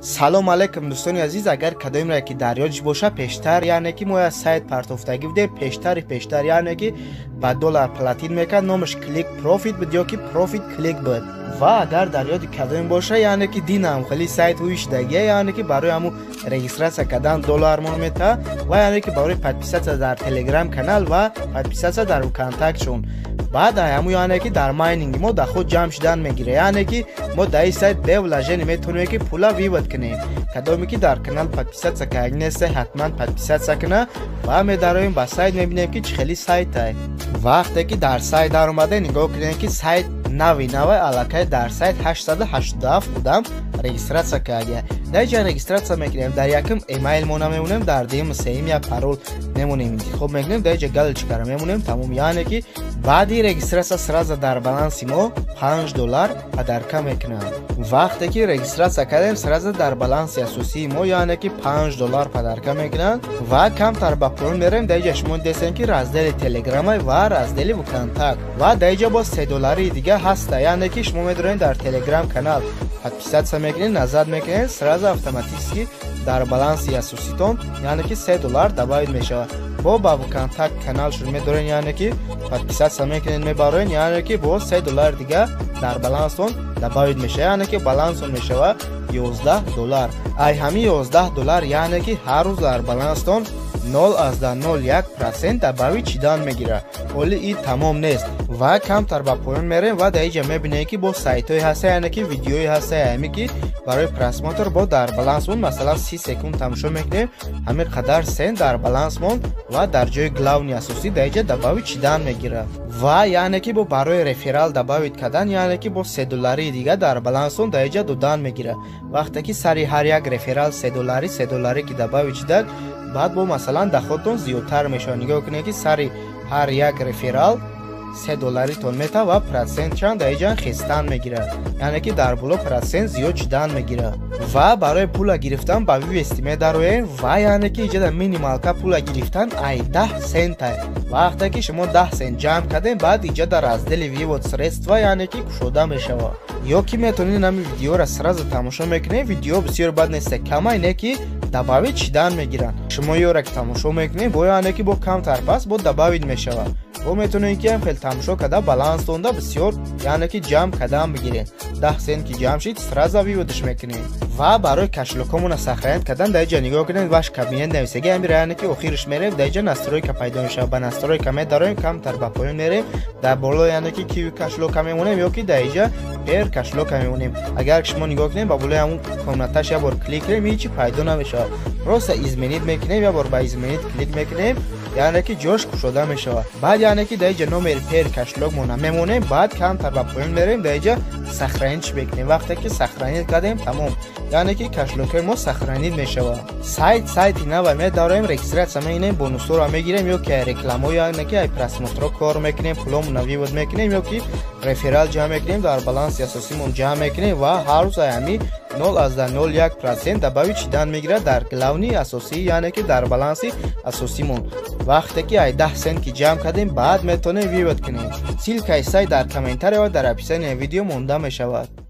салом алайкум дӯстони азиз, агар кадомеро ки дар ёдиш боша пештар яъне ки мо аз сайт партофтагӣ будем пештар яъне ки ба доллар платин мекард, номаш клик профит буд ё ки профит клик буд. ва агар дар ёди кадом боша яъне ки динам хели сайт ҳуишдагия яъне ки барои ҳамун регистрация кардан доллар мон мета ва яъне ки барои подписация дар телеграм канал ва подписация дар контактшон. بعد همو یعنی که در ماینینگ ما در خود جمع شدن میگیره، یعنی که ما در این سایت به ولاژن میتونیم که پولا ویود کنیم. کدامی که در کانال پادپیساتسا کردنیسته حتما پادپیساتسا کنه و می داریم با سایت میبینیم که چخیلی سایت های. وقتی که در سایت در اومده نگاه کنیم که سایت نوی علاقه در سایت 887 بودم رجیستراسیا کرده. در اینجا رجیستراسیا میکنیم، در یکم ایمیل مون میمونیم، در دیم سیم یا پارول میمونیم. خب میکنیم در اینجا گلچ کار میمونیم تمام، یعنی که بعدی رجیستراسیا سرازا در بالانس ما $5 پدرکا میکنه. وقتی که رجیستراسیا کردیم سرازا در بالانس اساسی ما یعنی که $5 پدرکا میکنن و کمتر با پول میریم. در اینجا شما دیدین که رازدل تلگرام و رازدل کانتاکت و در اینجا با $3 دیگه هست، یعنی که شما میدونید در تلگرام کانال подписаться میکنین، نظر میکنین، سرازا автоматически در بالانس اساسیتون یعنی که $3 добавить میشه. با کانتاکت کانال شروع میدارین یعنی که подписаться میکنین میبرین، یعنی که با $3 دیگه در بالانسون добавить میشه، یعنی که بالانسون میشه و $11. ای همین $11 یعنی که هر روز در بالانسون 0.01% добавить چیدن میگیره. ولی این تمام نیست و کمتر با پایان میریم و در اینجا میبینید که با سایت های هسته یعنی که ویدیوی هسته همی که برای پرسماتر با در بالانس مون مثلا 30 سکند تماشا میکنیم، همین قدر سنت در بالانس مون و در جای گلاونی اساسی در اینجا добавить چیدن میگیره. و یعنی که با برای رفرال добавить کردن یعنی که با $3 دیگه در بالانس مون در اینجا دادن میگیره. وقتی که سری هر یک رفرال $3 که добавить چیدن بعد با مثلا دخلتون زیادتر میشه. نگاه کنید که سری هر یک رفرال $3 تون میته و پرسنت چند در اینجا خستن میگیره، یعنی که در بالا پرسنت زیاد چیدن میگیره. و برای پول گرفتن با ویو استیمه داریم و یعنی که اینجا مینیمال کا پول گرفتن ای 10 سنت های. وقتی که شما 10 سنت جمع کردین بعد اینجا در رازدل ویو سرست و یعنی که کشوده میشه. یا که میتونین همین ویدیو را سراز تماشا میکنین، ویدیو بسیار بد نیست، کم اینه که добавить چیدن میگیرن. شما یه را که تماشا میکنین با یعنی که با کم تر پس با добавить میشه و میتونین که هم خیلی تماشا کده بالانس تونده بسیار یعنی که جمع کدام بگیرین. 10 سنت که جمع شید سراز ویودش میکنین. و برای کشلوکمون سخرایند کردن در اینجا نگاه کنید واش کابینت نویسگی همین یعنی که آخرش میریم در اینجا ناسترویکا پیدا میشه. با ناسترویکا میداریم کم تر با پایین میریم در بالا یعنی که کیو کشلوکا میمونیم یا که در اینجا پر کشلوکا میمونیم. اگر شما نگاه کنید با بالای همون کامنتاش یا بار کلیک کنیم هیچی پیدا نمیشه، راست ازمنید میکنیم یا بار با ازمنید کلیک میکنیم یعنی که جاش کشوده میشه. بعد یعنی که در اینجا نمبر پر کشلوک مون میمونه، بعد کم تر با پایین میریم در اینجا سخرایندش بکنیم. وقتی که سخرایند کردیم تمام یعنی که کشلوک ما سخرانید میشه. سایت نو می داریم رجیستراسیا میکنیم، بونوس رو میگیریم یا که رکلامو یعنی که پرسماتر کار میکنیم، پولمون ویود میکنیم یا که رفرال جمع میکنیم در بالانس اساسی مون جمع میکنیم و هر روز همین 0.01% добавить چیدن میگیره در گلاونی اساسی یعنی که در بالانس اساسی مون. وقتی که 10 سنت که جمع کردیم بعد میتونیم ویود کنیم. سیلک سایت در کامنتاری و در اپیسان ویدیو مونده میشود.